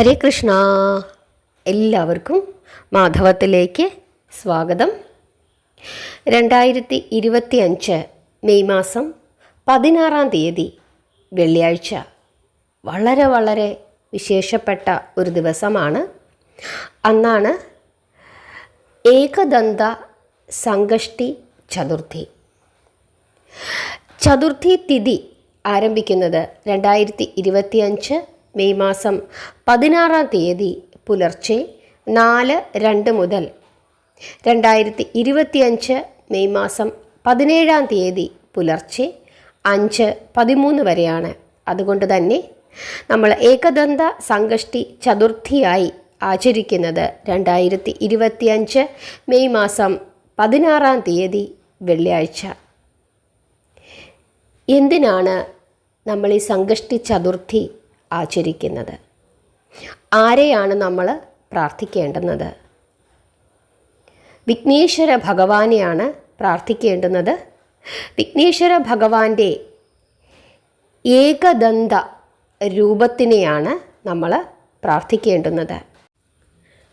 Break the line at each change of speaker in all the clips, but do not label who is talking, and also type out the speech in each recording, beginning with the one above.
ഹരേ കൃഷ്ണ. എല്ലാവർക്കും മാധവത്തിലേക്ക് സ്വാഗതം. 2025 മെയ് മാസം 16 വെള്ളിയാഴ്ച വളരെ വിശേഷപ്പെട്ട ഒരു ദിവസമാണ്. അന്നാണ് ഏകദന്ത സംകഷ്ടി ചതുർത്ഥി. ചതുർത്ഥി തിഥി ആരംഭിക്കുന്നത് 2025 മെയ് മാസം 16 പുലർച്ചെ 4:02 മുതൽ 2025 മെയ് മാസം 17 പുലർച്ചെ 5:13 വരെയാണ്. അതുകൊണ്ട് തന്നെ നമ്മൾ ഏകദന്ത സംകഷ്ടി ചതുർത്ഥിയായി ആചരിക്കുന്നത് 2025 മെയ് മാസം 16 വെള്ളിയാഴ്ച. എന്തിനാണ് നമ്മൾ ഈ സംകഷ്ടി ചതുർത്ഥി ആചരിക്കുന്നത്? ആരെയാണ് നമ്മൾ പ്രാർത്ഥിക്കേണ്ടുന്നത്? വിഘ്നേശ്വര ഭഗവാനെയാണ് പ്രാർത്ഥിക്കേണ്ടുന്നത്. വിഘ്നേശ്വര ഭഗവാന്റെ ഏകദന്ത രൂപത്തിനെയാണ് നമ്മൾ പ്രാർത്ഥിക്കേണ്ടുന്നത്.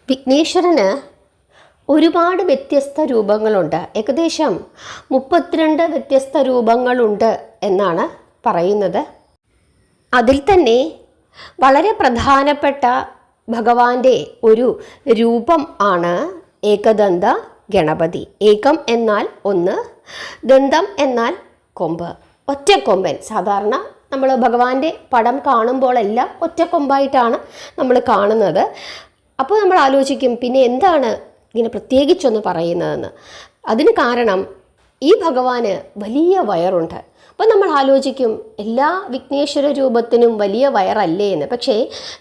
വിഘ്നേശ്വരന് ഒരുപാട് വ്യത്യസ്ത രൂപങ്ങളുണ്ട്. ഏകദേശം 32 വ്യത്യസ്ത രൂപങ്ങളുണ്ട് എന്നാണ് പറയുന്നത്. അതിൽ തന്നെ വളരെ പ്രധാനപ്പെട്ട ഭഗവാന്റെ ഒരു രൂപം ആണ് ഏകദന്ത ഗണപതി. ഏകം എന്നാൽ ഒന്ന്, ദന്തം എന്നാൽ കൊമ്പ്, ഒറ്റക്കൊമ്പൻ. സാധാരണ നമ്മൾ ഭഗവാന്റെ പടം കാണുമ്പോഴെല്ലാം ഒറ്റക്കൊമ്പായിട്ടാണ് നമ്മൾ കാണുന്നത്. അപ്പോൾ നമ്മൾ ആലോചിക്കും, പിന്നെ എന്താണ് ഇങ്ങനെ പ്രത്യേകിച്ചൊന്ന് പറയുന്നതെന്ന്. അതിന് കാരണം ഈ ഭഗവാന് വലിയ വയറുണ്ട്. അപ്പോൾ നമ്മൾ ആലോചിക്കും, എല്ലാ വിഘ്നേശ്വര രൂപത്തിനും വലിയ വയറല്ലേ എന്ന്. പക്ഷേ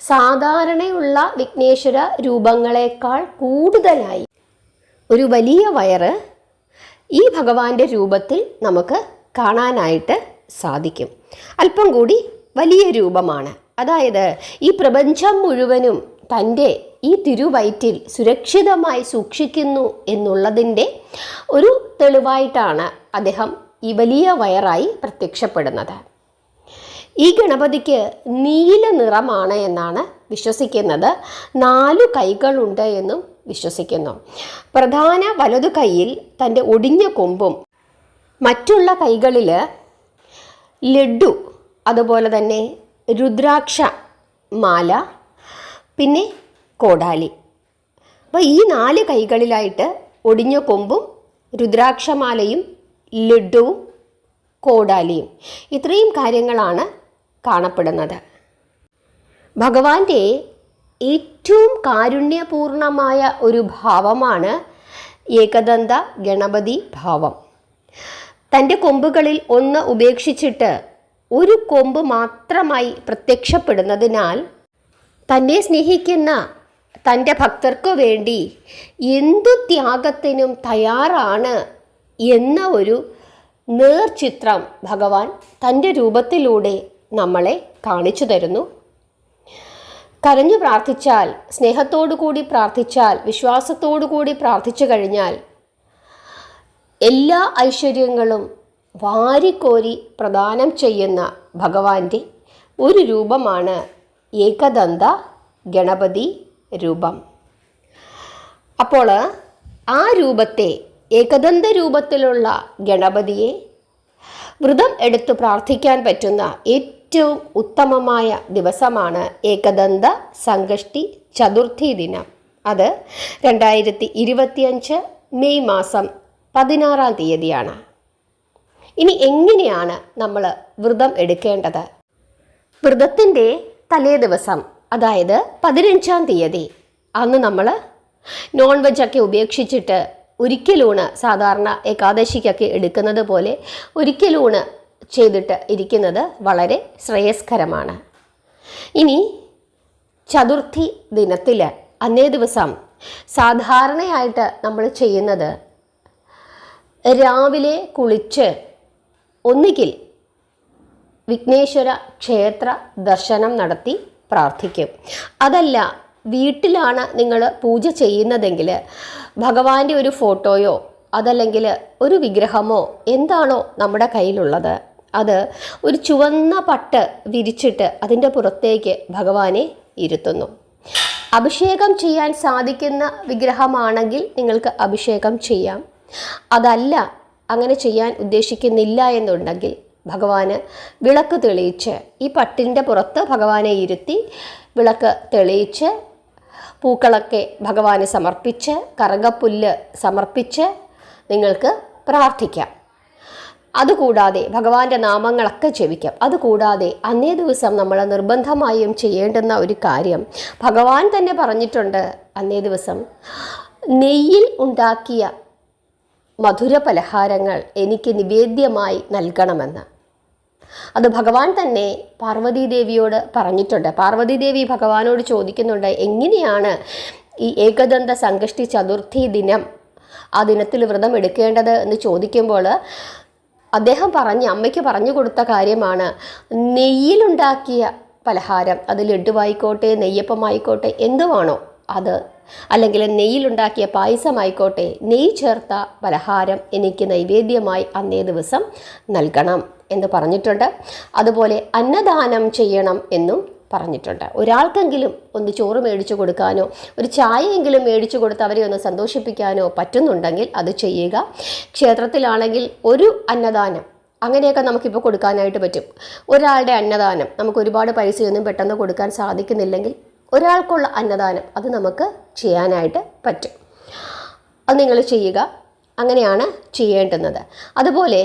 സാധാരണയുള്ള വിഘ്നേശ്വര രൂപങ്ങളെക്കാൾ കൂടുതലായി ഒരു വലിയ വയറ് ഈ ഭഗവാന്റെ രൂപത്തിൽ നമുക്ക് കാണാനായിട്ട് സാധിക്കും. അല്പം കൂടി വലിയ രൂപമാണ്. അതായത് ഈ പ്രപഞ്ചം മുഴുവനും തൻ്റെ ഈ തിരുവയറ്റിൽ സുരക്ഷിതമായി സൂക്ഷിക്കുന്നു എന്നുള്ളതിൻ്റെ ഒരു തെളിവായിട്ടാണ് അദ്ദേഹം ഈ വലിയ വയറായി പ്രത്യക്ഷപ്പെടുന്നത്. ഈ ഗണപതിക്ക് നീല നിറമാണ് എന്നാണ് വിശ്വസിക്കുന്നത്. 4 കൈകളുണ്ട് എന്നും വിശ്വസിക്കുന്നു. പ്രധാന വലതു കൈയിൽ തൻ്റെ ഒടിഞ്ഞ കൊമ്പും മറ്റുള്ള കൈകളിൽ ലഡ്ഡു, അതുപോലെ തന്നെ രുദ്രാക്ഷ മാല, പിന്നെ കോടാലി. അപ്പോൾ ഈ 4 കൈകളിലായിട്ട് ഒടിഞ്ഞ കൊമ്പും രുദ്രാക്ഷമാലയും ലഡ്ഡുവും കോടാലിയും, ഇത്രയും കാര്യങ്ങളാണ് കാണപ്പെടുന്നത്. ഭഗവാന്റെ ഏറ്റവും കാരുണ്യപൂർണമായ ഒരു ഭാവമാണ് ഏകദന്ത ഗണപതി ഭാവം. തൻ്റെ കൊമ്പുകളിൽ ഒന്ന് ഉപേക്ഷിച്ചിട്ട് ഒരു കൊമ്പ് മാത്രമായി പ്രത്യക്ഷപ്പെടുന്നതിനാൽ തന്നെ സ്നേഹിക്കുന്ന തൻ്റെ ഭക്തർക്കു വേണ്ടി എന്തു ത്യാഗത്തിനും തയ്യാറാണ് എന്ന ഒരു നേർചിത്രം ഭഗവാൻ തൻ്റെ രൂപത്തിലൂടെ നമ്മളെ കാണിച്ചു തരുന്നു. കരഞ്ഞു പ്രാർത്ഥിച്ചാൽ, സ്നേഹത്തോടു കൂടി പ്രാർത്ഥിച്ചാൽ, വിശ്വാസത്തോടു കൂടി പ്രാർത്ഥിച്ചു കഴിഞ്ഞാൽ എല്ലാ ഐശ്വര്യങ്ങളും വാരിക്കോരി പ്രദാനം ചെയ്യുന്ന ഭഗവാന്റെ ഒരു രൂപമാണ് ഏകദന്ത ഗണപതി രൂപം. അപ്പോൾ ആ രൂപത്തെ, ഏകദന്ത രൂപത്തിലുള്ള ഗണപതിയെ വ്രതം എടുത്ത് പ്രാർത്ഥിക്കാൻ പറ്റുന്ന ഏറ്റവും ഉത്തമമായ ദിവസമാണ് ഏകദന്ത സംകഷ്ടി ചതുർത്ഥി ദിനം. അത് 2025 മെയ് മാസം 16 ഇനി എങ്ങനെയാണ് നമ്മൾ വ്രതം എടുക്കേണ്ടത്? വ്രതത്തിൻ്റെ തലേ ദിവസം, അതായത് 15 അന്ന് നമ്മൾ നോൺ വെജൊക്കെ ഉപേക്ഷിച്ചിട്ട് ഒരിക്കലൂണ്, സാധാരണ ഏകാദശിക്കൊക്കെ എടുക്കുന്നത് പോലെ ഒരിക്കലൂണ് ചെയ്തിട്ട് ഇരിക്കുന്നത് വളരെ ശ്രേയസ്കരമാണ്. ഇനി ചതുർത്ഥി ദിനത്തിൽ അന്നേ ദിവസം സാധാരണയായിട്ട് നമ്മൾ ചെയ്യുന്നത്, രാവിലെ കുളിച്ച് ഒന്നുകിൽ വിഘ്നേശ്വര ക്ഷേത്ര ദർശനം നടത്തി പ്രാർത്ഥിക്കും. അതല്ല, വീട്ടിലാണ് നിങ്ങൾ പൂജ ചെയ്യുന്നതെങ്കിൽ ഭഗവാന്റെ ഒരു ഫോട്ടോയോ അതല്ലെങ്കിൽ ഒരു വിഗ്രഹമോ എന്താണോ നമ്മുടെ കയ്യിലുള്ളത് അത് ഒരു ചുവന്ന പട്ട് വിരിച്ചിട്ട് അതിൻ്റെ പുറത്തേക്ക് ഭഗവാനെ ഇരുത്തുന്നു. അഭിഷേകം ചെയ്യാൻ സാധിക്കുന്ന വിഗ്രഹമാണെങ്കിൽ നിങ്ങൾക്ക് അഭിഷേകം ചെയ്യാം. അതല്ല, അങ്ങനെ ചെയ്യാൻ ഉദ്ദേശിക്കുന്നില്ല എന്നുണ്ടെങ്കിൽ ഭഗവാന് വിളക്ക് തെളിയിച്ച്, ഈ പട്ടിൻ്റെ പുറത്ത് ഭഗവാനെ ഇരുത്തി വിളക്ക് തെളിയിച്ച് പൂക്കളൊക്കെ ഭഗവാന് സമർപ്പിച്ച് കറുകപ്പുല്ല് സമർപ്പിച്ച് നിങ്ങൾക്ക് പ്രാർത്ഥിക്കാം. അതുകൂടാതെ ഭഗവാന്റെ നാമങ്ങളൊക്കെ ജപിക്കാം. അതുകൂടാതെ അന്നേ ദിവസം നമ്മൾ നിർബന്ധമായും ചെയ്യേണ്ടുന്ന ഒരു കാര്യം ഭഗവാൻ തന്നെ പറഞ്ഞിട്ടുണ്ട്. അന്നേ ദിവസം നെയ്യിൽ ഉണ്ടാക്കിയ മധുര പലഹാരങ്ങൾ എനിക്ക് നിവേദ്യമായി നൽകണമെന്ന്. അത് ഭഗവാൻ തന്നെ പാർവതീദേവിയോട് പറഞ്ഞിട്ടുണ്ട്. പാർവതീദേവി ഭഗവാനോട് ചോദിക്കുന്നുണ്ട്, എങ്ങനെയാണ് ഈ ഏകദന്ത സംകഷ്ടി ചതുർത്ഥി ദിനം, ആ ദിനത്തിൽ വ്രതം എടുക്കേണ്ടത് എന്ന് ചോദിക്കുമ്പോൾ അദ്ദേഹം അമ്മയ്ക്ക് പറഞ്ഞു കൊടുത്ത കാര്യമാണ് നെയ്യിലുണ്ടാക്കിയ പലഹാരം, അത് ലഡുവായിക്കോട്ടെ നെയ്യപ്പമായിക്കോട്ടെ എന്തുവാണോ അത്, അല്ലെങ്കിൽ നെയ്യിലുണ്ടാക്കിയ പായസമായിക്കോട്ടെ, നെയ്യ് ചേർത്ത പലഹാരം എനിക്ക് നൈവേദ്യമായി അന്നേ ദിവസം നൽകണം എന്ന് പറഞ്ഞിട്ടുണ്ട്. അതുപോലെ അന്നദാനം ചെയ്യണം എന്നും പറഞ്ഞിട്ടുണ്ട്. ഒരാൾക്കെങ്കിലും ഒന്ന് ചോറ് മേടിച്ചു കൊടുക്കാനോ ഒരു ചായയെങ്കിലും മേടിച്ചു കൊടുത്ത് അവരെ ഒന്ന് സന്തോഷിപ്പിക്കാനോ പറ്റുന്നുണ്ടെങ്കിൽ അത് ചെയ്യുക. ക്ഷേത്രത്തിലാണെങ്കിൽ ഒരു അന്നദാനം, അങ്ങനെയൊക്കെ നമുക്കിപ്പോൾ കൊടുക്കാനായിട്ട് പറ്റും. ഒരാളുടെ അന്നദാനം നമുക്ക് ഒരുപാട് പൈസയൊന്നും പെട്ടെന്ന് കൊടുക്കാൻ സാധിക്കുന്നില്ലെങ്കിൽ ഒരാൾക്കുള്ള അന്നദാനം അത് നമുക്ക് ചെയ്യാനായിട്ട് പറ്റും. അത് നിങ്ങൾ ചെയ്യുക. അങ്ങനെയാണ് ചെയ്യേണ്ടുന്നത്. അതുപോലെ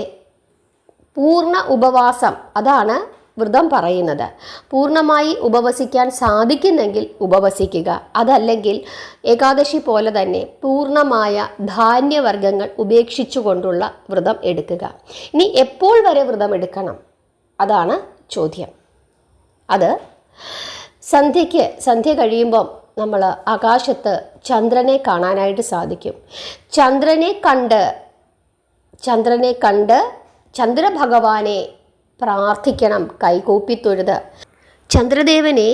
പൂർണ്ണ ഉപവാസം, അതാണ് വ്രതം പറയുന്നത്. പൂർണ്ണമായി ഉപവസിക്കാൻ സാധിക്കുന്നെങ്കിൽ ഉപവസിക്കുക. അതല്ലെങ്കിൽ ഏകാദശി പോലെ തന്നെ പൂർണ്ണമായ ധാന്യവർഗ്ഗങ്ങൾ ഉപേക്ഷിച്ചുകൊണ്ടുള്ള വ്രതം എടുക്കുക. ഇനി എപ്പോൾ വരെ വ്രതം എടുക്കണം, അതാണ് ചോദ്യം. അത് സന്ധ്യ കഴിയുമ്പം നമ്മൾ ആകാശത്ത് ചന്ദ്രനെ കാണാനായിട്ട് സാധിക്കും. ചന്ദ്രനെ കണ്ട് ചന്ദ്രഭഗവാനെ പ്രാർത്ഥിക്കണം, കൈകൂപ്പി തൊഴുത്. ചന്ദ്രദേവനെ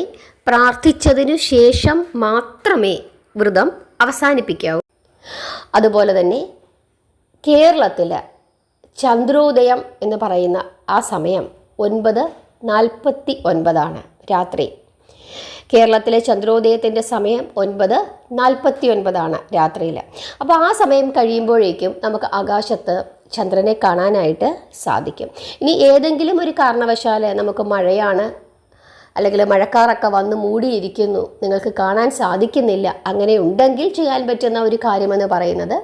പ്രാർത്ഥിച്ചതിനു ശേഷം മാത്രമേ വ്രതം അവസാനിപ്പിക്കാവൂ. അതുപോലെ തന്നെ കേരളത്തിൽ ചന്ദ്രോദയം എന്ന് പറയുന്ന ആ സമയം 9:49 രാത്രി. കേരളത്തിലെ ചന്ദ്രോദയത്തിൻ്റെ സമയം 9:49 രാത്രിയിൽ. അപ്പോൾ ആ സമയം കഴിയുമ്പോഴേക്കും നമുക്ക് ആകാശത്ത് ചന്ദ്രനെ കാണാനായിട്ട് സാധിക്കും. ഇനി ഏതെങ്കിലും ഒരു കാരണവശാൽ നമുക്ക് മഴയാണ്, അല്ലെങ്കിൽ മഴക്കാറൊക്കെ വന്ന് മൂടിയിരിക്കുന്നു, നിങ്ങൾക്ക് കാണാൻ സാധിക്കുന്നില്ല, അങ്ങനെ ഉണ്ടെങ്കിൽ ചെയ്യാൻ പറ്റുന്ന ഒരു കാര്യമെന്ന് പറയുന്നത്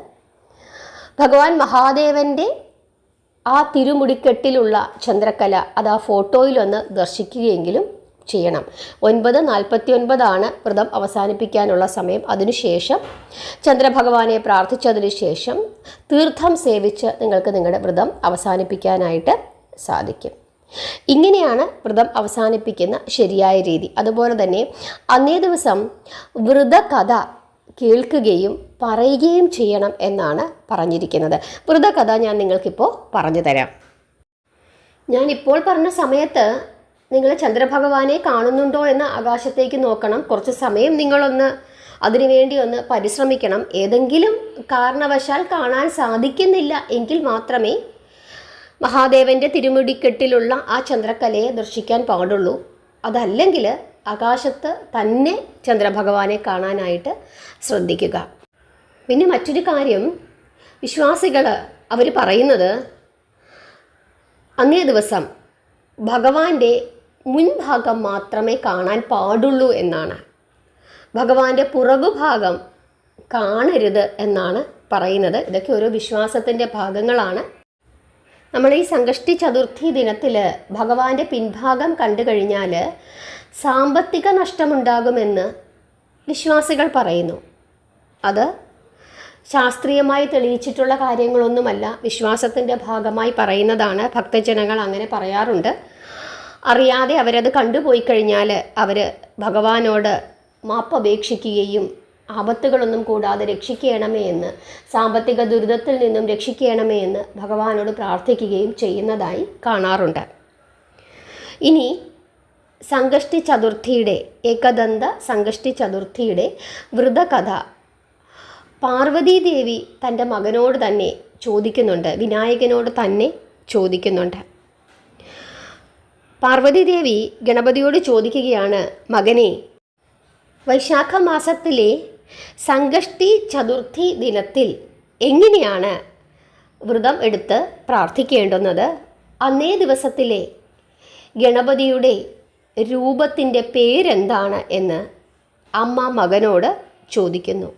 ഭഗവാൻ മഹാദേവൻ്റെ ആ തിരുമുടിക്കെട്ടിലുള്ള ചന്ദ്രക്കല അത് ആ ഫോട്ടോയിലൊന്ന് ദർശിക്കുകയെങ്കിലും ചെയ്യണം. 9:49 വ്രതം അവസാനിപ്പിക്കാനുള്ള സമയം. അതിനുശേഷം ചന്ദ്രഭഗവാനെ പ്രാർത്ഥിച്ചതിന് ശേഷം തീർത്ഥം സേവിച്ച് നിങ്ങൾക്ക് നിങ്ങളുടെ വ്രതം അവസാനിപ്പിക്കാനായിട്ട് സാധിക്കും. ഇങ്ങനെയാണ് വ്രതം അവസാനിപ്പിക്കുന്ന ശരിയായ രീതി. അതുപോലെ തന്നെ അന്നേ ദിവസം വ്രതകഥ കേൾക്കുകയും പറയുകയും ചെയ്യണം എന്നാണ് പറഞ്ഞിരിക്കുന്നത്. വ്രതകഥ ഞാൻ നിങ്ങൾക്കിപ്പോൾ പറഞ്ഞു തരാം. ഞാനിപ്പോൾ പറഞ്ഞ സമയത്ത് നിങ്ങൾ ചന്ദ്രഭഗവാനെ കാണുന്നുണ്ടോ എന്ന് ആകാശത്തേക്ക് നോക്കണം. കുറച്ച് സമയം നിങ്ങളൊന്ന് അതിനുവേണ്ടി ഒന്ന് പരിശ്രമിക്കണം. ഏതെങ്കിലും കാരണവശാൽ കാണാൻ സാധിക്കുന്നില്ല എങ്കിൽ മാത്രമേ മഹാദേവൻ്റെ തിരുമുടിക്കെട്ടിലുള്ള ആ ചന്ദ്രക്കലയെ ദർശിക്കാൻ പാടുള്ളൂ. അതല്ലെങ്കിൽ ആകാശത്ത് തന്നെ ചന്ദ്രഭഗവാനെ കാണാനായിട്ട് ശ്രദ്ധിക്കുക. പിന്നെ മറ്റൊരു കാര്യം, വിശ്വാസികൾ അവർ പറയുന്നത് അന്നേ ദിവസം ഭഗവാന്റെ മുൻഭാഗം മാത്രമേ കാണാൻ പാടുള്ളൂ എന്നാണ്. ഭഗവാന്റെ പുറകുഭാഗം കാണരുത് എന്നാണ് പറയുന്നത്. ഇതൊക്കെ ഓരോ വിശ്വാസത്തിൻ്റെ ഭാഗങ്ങളാണ്. നമ്മൾ ഈ സംകഷ്ടി ചതുർത്ഥി ദിനത്തിൽ ഭഗവാന്റെ പിൻഭാഗം കണ്ടു കഴിഞ്ഞാൽ സാമ്പത്തിക നഷ്ടമുണ്ടാകുമെന്ന് വിശ്വാസികൾ പറയുന്നു. അത് ശാസ്ത്രീയമായി തെളിയിച്ചിട്ടുള്ള കാര്യങ്ങളൊന്നുമല്ല, വിശ്വാസത്തിൻ്റെ ഭാഗമായി പറയുന്നതാണ്. ഭക്തജനങ്ങൾ അങ്ങനെ പറയാറുണ്ട്. അറിയാതെ അവരത് കണ്ടുപോയി കഴിഞ്ഞാൽ അവർ ഭഗവാനോട് മാപ്പപേക്ഷിക്കുകയും ആപത്തുകളൊന്നും കൂടാതെ രക്ഷിക്കണമേ എന്ന്, സാമ്പത്തിക ദുരിതത്തിൽ നിന്നും രക്ഷിക്കണമേ എന്ന് ഭഗവാനോട് പ്രാർത്ഥിക്കുകയും ചെയ്യുന്നതായി കാണാറുണ്ട്. ഇനി സംകഷ്ടി ചതുർത്ഥിയുടെ, ഏകദന്ത സംകഷ്ടി ചതുർത്ഥിയുടെ വ്രതകഥ പാർവതീദേവി തൻ്റെ മകനോട് തന്നെ ചോദിക്കുന്നുണ്ട്, വിനായകനോട് തന്നെ ചോദിക്കുന്നുണ്ട്. പാർവതീദേവി ഗണപതിയോട് ചോദിക്കുകയാണ്, മകനെ, വൈശാഖ മാസത്തിലെ സംകഷ്ടി ചതുർത്ഥി ദിനത്തിൽ എങ്ങനെയാണ് വ്രതം എടുത്ത് പ്രാർത്ഥിക്കേണ്ടുന്നത്? അന്നേ ദിവസത്തിലെ ഗണപതിയുടെ രൂപത്തിൻ്റെ പേരെന്താണ് എന്ന് അമ്മ മകനോട് ചോദിക്കുന്നു.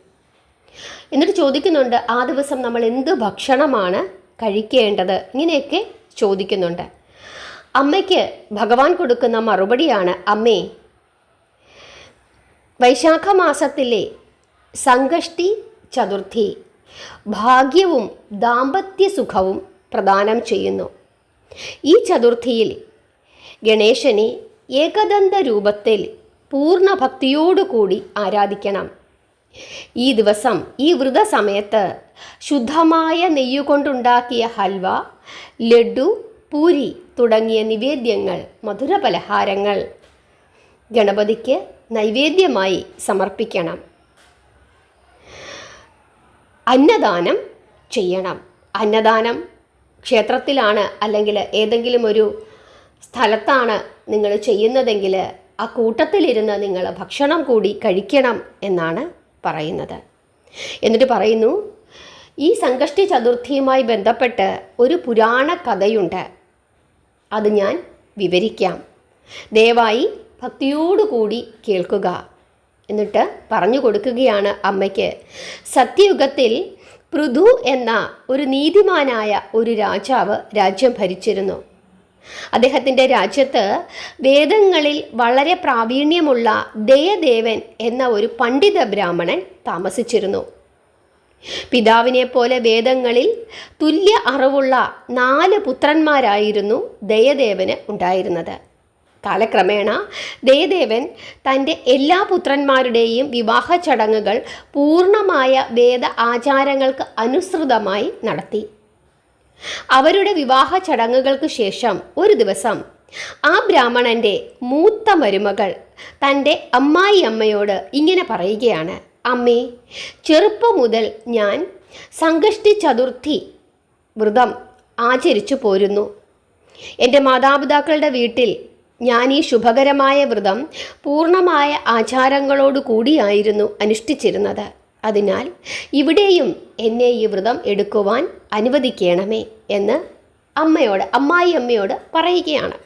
എന്നിട്ട് ചോദിക്കുന്നുണ്ട്, ആ ദിവസം നമ്മൾ എന്ത് ഭക്ഷണമാണ് കഴിക്കേണ്ടത്? ഇങ്ങനെയൊക്കെ ചോദിക്കുന്നുണ്ട്. അമ്മയ്ക്ക് ഭഗവാൻ കൊടുക്കുന്ന മറുപടിയാണ്, അമ്മേ, വൈശാഖ മാസത്തിലെ സംകഷ്ടി ചതുർത്ഥി ഭാഗ്യവും ദാമ്പത്യ സുഖവും പ്രദാനം ചെയ്യുന്നു. ഈ ചതുർത്ഥിയിൽ ഗണേശനെ ഏകദന്ത രൂപത്തിൽ പൂർണ്ണ ഭക്തിയോടുകൂടി ആരാധിക്കണം. ഈ ദിവസം ഈ വ്രതസമയത്ത് ശുദ്ധമായ നെയ്യുകൊണ്ടുണ്ടാക്കിയ ഹൽവ, ലഡു, പൂരി തുടങ്ങിയ നിവേദ്യങ്ങൾ, മധുരപലഹാരങ്ങൾ ഗണപതിക്ക് നൈവേദ്യമായി സമർപ്പിക്കണം. അന്നദാനം ചെയ്യണം. അന്നദാനം ക്ഷേത്രത്തിലാണ് അല്ലെങ്കിൽ ഏതെങ്കിലും ഒരു സ്ഥലത്താണ് നിങ്ങൾ ചെയ്യുന്നതെങ്കിൽ ആ കൂട്ടത്തിലിരുന്ന് നിങ്ങൾ ഭക്ഷണം കൂടി കഴിക്കണം എന്നാണ് പറയുന്നത്. എന്നിട്ട് പറയുന്നു, ഈ സംകഷ്ടി ചതുർത്ഥിയുമായി ബന്ധപ്പെട്ട് ഒരു പുരാണ കഥയുണ്ട്. അത് ഞാൻ വിവരിക്കാം. ദയവായി ഭക്തിയോടുകൂടി കേൾക്കുക. എന്നിട്ട് പറഞ്ഞു കൊടുക്കുകയാണ് അമ്മയ്ക്ക്. സത്യയുഗത്തിൽ പൃഥു എന്ന ഒരു നീതിമാനായ ഒരു രാജാവ് രാജ്യം ഭരിച്ചിരുന്നു. അദ്ദേഹത്തിൻ്റെ രാജ്യത്ത് വേദങ്ങളിൽ വളരെ പ്രാവീണ്യമുള്ള ദയദേവൻ എന്ന ഒരു പണ്ഡിത ബ്രാഹ്മണൻ താമസിച്ചിരുന്നു. പിതാവിനെ പോലെ വേദങ്ങളിൽ തുല്യ അറിവുള്ള 4 പുത്രന്മാരായിരുന്നു ദയദേവന് ഉണ്ടായിരുന്നത്. കാലക്രമേണ ദയദേവൻ തൻ്റെ എല്ലാ പുത്രന്മാരുടെയും വിവാഹ ചടങ്ങുകൾ പൂർണ്ണമായ വേദ ആചാരങ്ങൾക്ക് അനുസൃതമായി നടത്തി. അവരുടെ വിവാഹ ചടങ്ങുകൾക്ക് ശേഷം ഒരു ദിവസം ആ ബ്രാഹ്മണൻ്റെ മൂത്ത മരുമകൾ തൻ്റെ അമ്മായിയമ്മയോട് ഇങ്ങനെ പറയുകയാണ്, അമ്മേ, ചെറുപ്പം മുതൽ ഞാൻ സംകഷ്ടി ചതുർത്ഥി വ്രതം ആചരിച്ചു പോരുന്നു. എൻ്റെ മാതാപിതാക്കളുടെ വീട്ടിൽ ഞാൻ ഈ ശുഭകരമായ വ്രതം പൂർണ്ണമായ ആചാരങ്ങളോടു കൂടിയായിരുന്നു അനുഷ്ഠിച്ചിരുന്നത്. അതിനാൽ ഇവിടെയും എന്നെ ഈ വ്രതം എടുക്കുവാൻ അനുവദിക്കണമേ എന്ന് അമ്മായിയമ്മയോട് പറയുകയാണ്.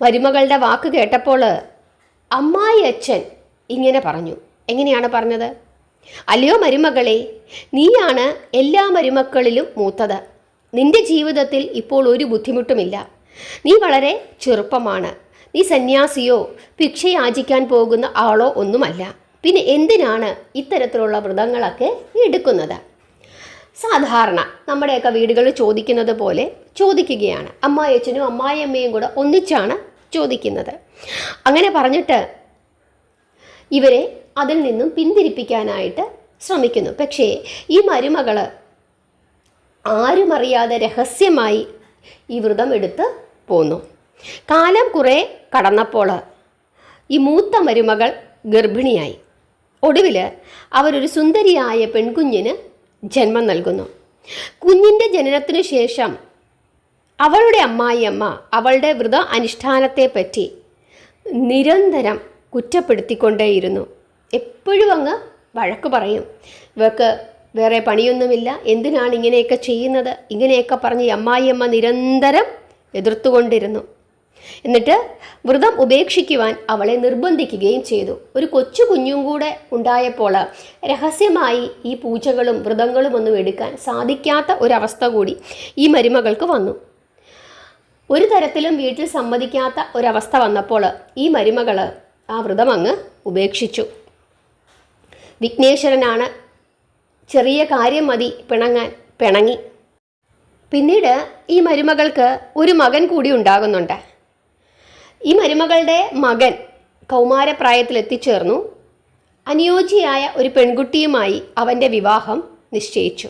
മരുമകളുടെ വാക്ക് കേട്ടപ്പോൾ അമ്മായി അച്ഛൻ ഇങ്ങനെ പറഞ്ഞു. എങ്ങനെയാണ് പറഞ്ഞത്? അല്ലയോ മരുമകളെ, നീയാണ് എല്ലാ മരുമക്കളിലും മൂത്തത്. നിന്റെ ജീവിതത്തിൽ ഇപ്പോൾ ഒരു ബുദ്ധിമുട്ടുമില്ല. നീ വളരെ ചെറുപ്പമാണ്. നീ സന്യാസിയോ ഭിക്ഷയാചിക്കാൻ പോകുന്ന ആളോ ഒന്നുമല്ല. പിന്നെ എന്തിനാണ് ഇത്തരത്തിലുള്ള വ്രതങ്ങളൊക്കെ എടുക്കുന്നത്? സാധാരണ നമ്മുടെയൊക്കെ വീടുകളിൽ ചോദിക്കുന്നത് പോലെ ചോദിക്കുകയാണ്. അമ്മായിയച്ഛനും അമ്മായിയമ്മയും കൂടെ ഒന്നിച്ചാണ് ചോദിക്കുന്നത്. അങ്ങനെ പറഞ്ഞിട്ട് ഇവരെ അതിൽ നിന്നും പിന്തിരിപ്പിക്കാനായിട്ട് ശ്രമിക്കുന്നു. പക്ഷേ ഈ മരുമകൾ ആരുമറിയാതെ രഹസ്യമായി ഈ വ്രതം എടുത്ത് പോന്നു. കാലം കുറേ കടന്നപ്പോൾ ഈ മൂത്ത മരുമകൾ ഗർഭിണിയായി. ഒടുവിൽ അവരൊരു സുന്ദരിയായ പെൺകുഞ്ഞിന് ജന്മം നൽകുന്നു. കുഞ്ഞിൻ്റെ ജനനത്തിനു ശേഷം അവളുടെ അമ്മായിയമ്മ അവളുടെ വ്രത അനുഷ്ഠാനത്തെപ്പറ്റി നിരന്തരം കുറ്റപ്പെടുത്തിക്കൊണ്ടേയിരുന്നു. എപ്പോഴും അങ്ങ് വഴക്ക് പറയും. ഇവർക്ക് വേറെ പണിയൊന്നുമില്ല, എന്തിനാണ് ഇങ്ങനെയൊക്കെ ചെയ്യുന്നത്? ഇങ്ങനെയൊക്കെ പറഞ്ഞ് അമ്മായിയമ്മ നിരന്തരം എതിർത്തുകൊണ്ടിരുന്നു. എന്നിട്ട് വ്രതം ഉപേക്ഷിക്കുവാൻ അവളെ നിർബന്ധിക്കുകയും ചെയ്തു. ഒരു കൊച്ചു കുഞ്ഞും കൂടെ ഉണ്ടായപ്പോൾ രഹസ്യമായി ഈ പൂജകളും വ്രതങ്ങളും ഒന്നും എടുക്കാൻ സാധിക്കാത്ത ഒരവസ്ഥ കൂടി ഈ മരുമകൾക്ക് വന്നു. ഒരു തരത്തിലും വീട്ടിൽ സമ്മതിക്കാത്ത ഒരവസ്ഥ വന്നപ്പോൾ ഈ മരുമകൾ ആ വ്രതം അങ്ങ് ഉപേക്ഷിച്ചു. വിഘ്നേശ്വരനാണ്, ചെറിയ കാര്യം മതി പിണങ്ങി. പിന്നീട് ഈ മരുമകൾക്ക് ഒരു മകൻ കൂടി ഉണ്ടാകുന്നുണ്ട്. ഈ മരുമകളുടെ മകൻ കൗമാരപ്രായത്തിലെത്തിച്ചേർന്നു. അനുയോജ്യയായ ഒരു പെൺകുട്ടിയുമായി അവൻ്റെ വിവാഹം നിശ്ചയിച്ചു.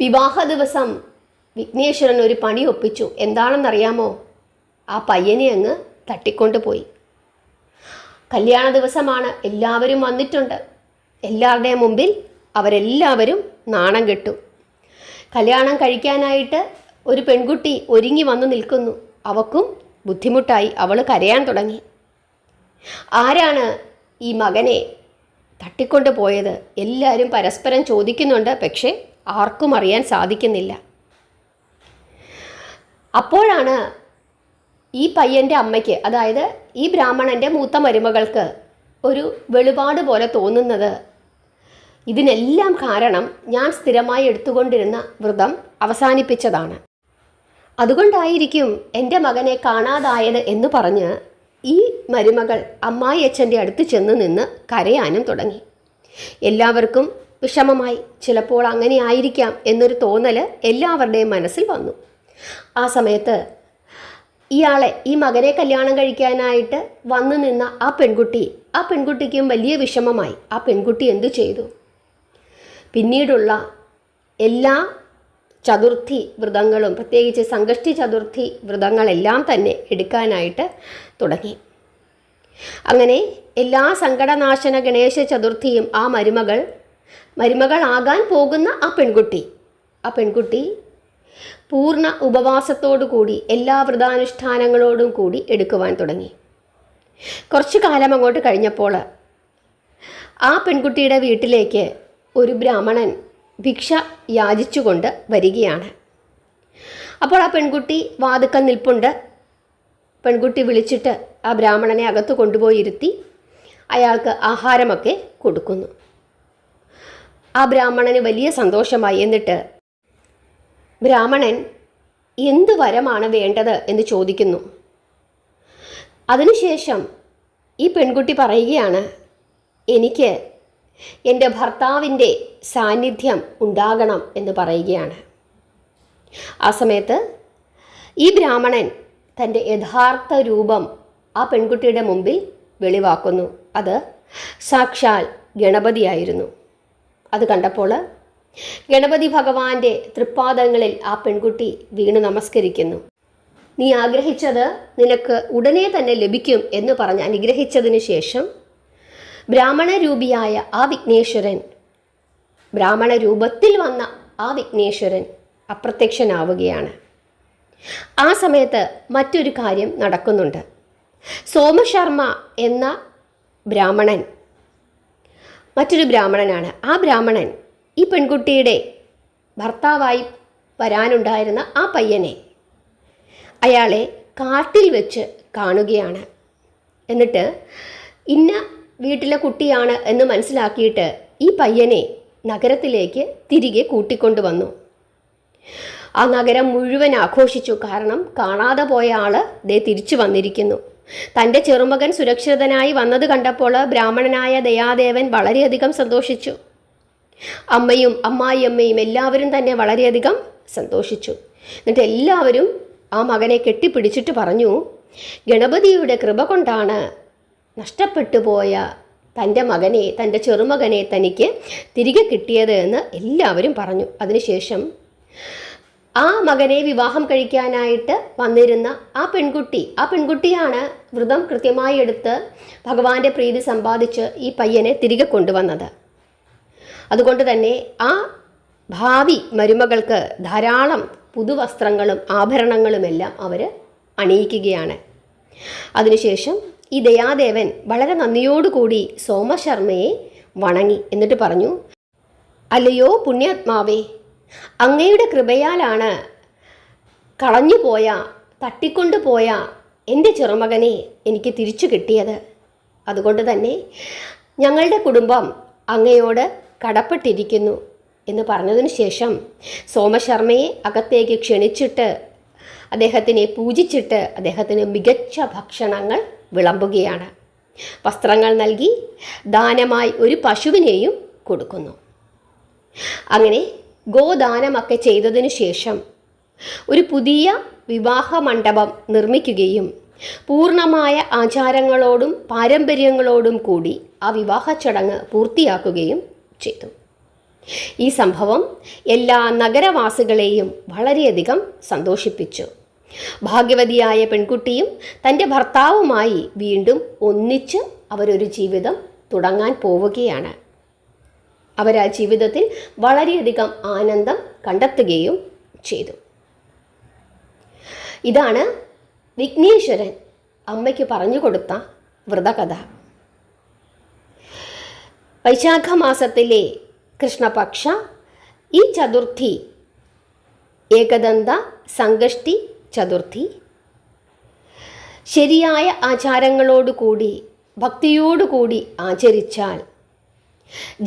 വിവാഹ ദിവസം വിഘ്നേശ്വരൻ ഒരു പണി ഒപ്പിച്ചു. എന്താണെന്നറിയാമോ? ആ പയ്യനെ അങ്ങ് തട്ടിക്കൊണ്ടുപോയി. കല്യാണ ദിവസമാണ്, എല്ലാവരും വന്നിട്ടുണ്ട്. എല്ലാവരുടെയും മുമ്പിൽ അവരെല്ലാവരും നാണം കെട്ടു. കല്യാണം കഴിക്കാനായിട്ട് ഒരു പെൺകുട്ടി ഒരുങ്ങി വന്നു നിൽക്കുന്നു. അവൾക്കും ബുദ്ധിമുട്ടായി. അവൾ കരയാൻ തുടങ്ങി. ആരാണ് ഈ മകനെ തട്ടിക്കൊണ്ടു പോയത് എല്ലാവരും പരസ്പരം ചോദിക്കുന്നുണ്ട്, പക്ഷേ ആർക്കും അറിയാൻ സാധിക്കുന്നില്ല. അപ്പോഴാണ് ഈ പയ്യൻ്റെ അമ്മയ്ക്ക്, അതായത് ഈ ബ്രാഹ്മണൻ്റെ മൂത്ത മരുമകൾക്ക് ഒരു വെളിപാട് പോലെ തോന്നുന്നത്, ഇതിനെല്ലാം കാരണം ഞാൻ സ്ഥിരമായി എടുത്തുകൊണ്ടിരുന്ന വ്രതം അവസാനിപ്പിച്ചതാണ്, അതുകൊണ്ടായിരിക്കും എൻ്റെ മകനെ കാണാതായത് എന്ന് പറഞ്ഞ് ഈ മരുമകൾ അമ്മായി അച്ഛൻ്റെ അടുത്ത് ചെന്ന് നിന്ന് കരയാനും തുടങ്ങി. എല്ലാവർക്കും വിഷമമായി. ചിലപ്പോൾ അങ്ങനെ ആയിരിക്കാം എന്നൊരു തോന്നൽ എല്ലാവരുടെയും മനസ്സിൽ വന്നു. ആ സമയത്ത് ഈ മകനെ കല്യാണം കഴിക്കാനായിട്ട് വന്നു നിന്ന ആ പെൺകുട്ടിക്കും വലിയ വിഷമമായി. ആ പെൺകുട്ടി എന്തു ചെയ്തു? പിന്നീടുള്ള എല്ലാ ചതുർത്ഥി വ്രതങ്ങളും, പ്രത്യേകിച്ച് സംകഷ്ടി ചതുർത്ഥി വ്രതങ്ങളെല്ലാം തന്നെ എടുക്കാനായിട്ട് തുടങ്ങി. അങ്ങനെ എല്ലാ സങ്കടനാശന ഗണേശ ചതുർത്ഥിയും ആ മരുമകളാകാൻ പോകുന്ന ആ പെൺകുട്ടി പൂർണ്ണ ഉപവാസത്തോടു കൂടി എല്ലാ വ്രതാനുഷ്ഠാനങ്ങളോടും കൂടി എടുക്കുവാൻ തുടങ്ങി. കുറച്ചു കാലം അങ്ങോട്ട് കഴിഞ്ഞപ്പോൾ ആ പെൺകുട്ടിയുടെ വീട്ടിലേക്ക് ഒരു ബ്രാഹ്മണൻ ഭിക്ഷ യാചിച്ചുകൊണ്ട് വരികയാണ്. അപ്പോൾ ആ പെൺകുട്ടി വാതുക്കൽ നിൽപ്പുണ്ട്. പെൺകുട്ടി വിളിച്ചിട്ട് ആ ബ്രാഹ്മണനെ അകത്ത് കൊണ്ടുപോയി ഇരുത്തി അയാൾക്ക് ആഹാരമൊക്കെ കൊടുക്കുന്നു. ആ ബ്രാഹ്മണന് വലിയ സന്തോഷമായി. എന്നിട്ട് ബ്രാഹ്മണൻ എന്ത് വരമാണ് വേണ്ടത് എന്ന് ചോദിക്കുന്നു. അതിനുശേഷം ഈ പെൺകുട്ടി പറയുകയാണ്, എനിക്ക് എൻ്റെ ഭർത്താവിൻ്റെ സാന്നിധ്യം ഉണ്ടാകണം എന്ന് പറയുകയാണ്. ആ സമയത്ത് ഈ ബ്രാഹ്മണൻ തൻ്റെ യഥാർത്ഥ രൂപം ആ പെൺകുട്ടിയുടെ മുമ്പിൽ വെളിവാക്കുന്നു. അത് സാക്ഷാൽ ഗണപതിയായിരുന്നു. അത് കണ്ടപ്പോൾ ഗണപതി ഭഗവാന്റെ തൃപ്പാദങ്ങളിൽ ആ പെൺകുട്ടി വീണ് നമസ്കരിക്കുന്നു. നീ ആഗ്രഹിച്ചത് നിനക്ക് ഉടനെ തന്നെ ലഭിക്കും എന്ന് പറഞ്ഞ് അനുഗ്രഹിച്ചതിന് ശേഷം ബ്രാഹ്മണ രൂപിയായ ആ വിഘ്നേശ്വരൻ, ബ്രാഹ്മണ രൂപത്തിൽ വന്ന ആ വിഘ്നേശ്വരൻ അപ്രത്യക്ഷനാവുകയാണ്. ആ സമയത്ത് മറ്റൊരു കാര്യം നടക്കുന്നുണ്ട്. സോമശർമ്മ എന്ന ബ്രാഹ്മണൻ മറ്റൊരു ബ്രാഹ്മണനാണ്. ആ ബ്രാഹ്മണൻ ഈ പെൺകുട്ടിയുടെ ഭർത്താവായി വരാനുണ്ടായിരുന്ന ആ പയ്യനെ, അയാളെ കാട്ടിൽ വെച്ച് കാണുകയാണ്. എന്നിട്ട് ഇന്ന വീട്ടിലെ കുട്ടിയാണ് എന്ന് മനസ്സിലാക്കിയിട്ട് ഈ പയ്യനെ നഗരത്തിലേക്ക് തിരികെ കൂട്ടിക്കൊണ്ടുവന്നു. ആ നഗരം മുഴുവൻ ആഘോഷിച്ചു. കാരണം കാണാതെ പോയ ആള് തിരിച്ചു വന്നിരിക്കുന്നു. തൻ്റെ ചെറുമകൻ സുരക്ഷിതനായി വന്നത് കണ്ടപ്പോൾ ബ്രാഹ്മണനായ ദയാദേവൻ വളരെയധികം സന്തോഷിച്ചു. അമ്മയും അമ്മായിയമ്മയും എല്ലാവരും തന്നെ വളരെയധികം സന്തോഷിച്ചു. എന്നിട്ട് എല്ലാവരും ആ മകനെ കെട്ടിപ്പിടിച്ചിട്ട് പറഞ്ഞു, ഗണപതിയുടെ കൃപ കൊണ്ടാണ് നഷ്ടപ്പെട്ടു പോയ തൻ്റെ മകനെ, തൻ്റെ ചെറുമകനെ തനിക്ക് തിരികെ കിട്ടിയത് എന്ന് എല്ലാവരും പറഞ്ഞു. അതിനുശേഷം ആ മകനെ വിവാഹം കഴിക്കാനായിട്ട് വന്നിരുന്ന ആ പെൺകുട്ടിയാണ് വ്രതം കൃത്യമായി എടുത്ത് ഭഗവാന്റെ പ്രീതി സമ്പാദിച്ച് ഈ പയ്യനെ തിരികെ കൊണ്ടുവന്നത്. അതുകൊണ്ട് തന്നെ ആ ഭാവി മരുമകൾക്ക് ധാരാളം പുതുവസ്ത്രങ്ങളും ആഭരണങ്ങളുമെല്ലാം അവർ അണിയിക്കുകയാണ്. അതിനുശേഷം ഈ ദയാദേവൻ വളരെ നന്ദിയോടുകൂടി സോമശർമ്മയെ വണങ്ങി. എന്നിട്ട് പറഞ്ഞു, അല്ലയോ പുണ്യാത്മാവേ, അങ്ങയുടെ കൃപയാലാണ് കളഞ്ഞുപോയ, തട്ടിക്കൊണ്ടുപോയ എൻ്റെ ചെറുമകനെ എനിക്ക് തിരിച്ചു കിട്ടിയത്. അതുകൊണ്ട് തന്നെ ഞങ്ങളുടെ കുടുംബം അങ്ങയോട് കടപ്പെട്ടിരിക്കുന്നു എന്ന് പറഞ്ഞതിന് ശേഷം സോമശർമ്മയെ അകത്തേക്ക് ക്ഷണിച്ചിട്ട് അദ്ദേഹത്തിനെ പൂജിച്ചിട്ട് അദ്ദേഹത്തിന് മികച്ച ഭക്ഷണങ്ങൾ വിളമ്പുകയാണ്. വസ്ത്രങ്ങൾ നൽകി ദാനമായി ഒരു പശുവിനെയും കൊടുക്കുന്നു. അങ്ങനെ ഗോദാനമൊക്കെ ചെയ്തതിനു ശേഷം ഒരു പുതിയ വിവാഹ മണ്ഡപം നിർമ്മിക്കുകയും പൂർണ്ണമായ ആചാരങ്ങളോടും പാരമ്പര്യങ്ങളോടും കൂടി ആ വിവാഹ ചടങ്ങ് പൂർത്തിയാക്കുകയും ചെയ്തു. ഈ സംഭവം എല്ലാ നഗരവാസികളെയും വളരെയധികം സന്തോഷിപ്പിച്ചു. ഭാഗ്യവതിയായ പെൺകുട്ടിയും തൻ്റെ ഭർത്താവുമായി വീണ്ടും ഒന്നിച്ച് അവരൊരു ജീവിതം തുടങ്ങാൻ പോവുകയാണ്. അവരാ ജീവിതത്തിൽ വളരെയധികം ആനന്ദം കണ്ടെത്തുകയും ചെയ്തു. ഇതാണ് വിഘ്നേശ്വരൻ അമ്മയ്ക്ക് പറഞ്ഞു കൊടുത്ത വ്രതകഥ. വൈശാഖ മാസത്തിലെ കൃഷ്ണപക്ഷ ഈ ചതുർത്ഥി ഏകദന്ത സംകഷ്ടി ചതുർത്ഥി ശരിയായ ആചാരങ്ങളോടുകൂടി ഭക്തിയോടുകൂടി ആചരിച്ചാൽ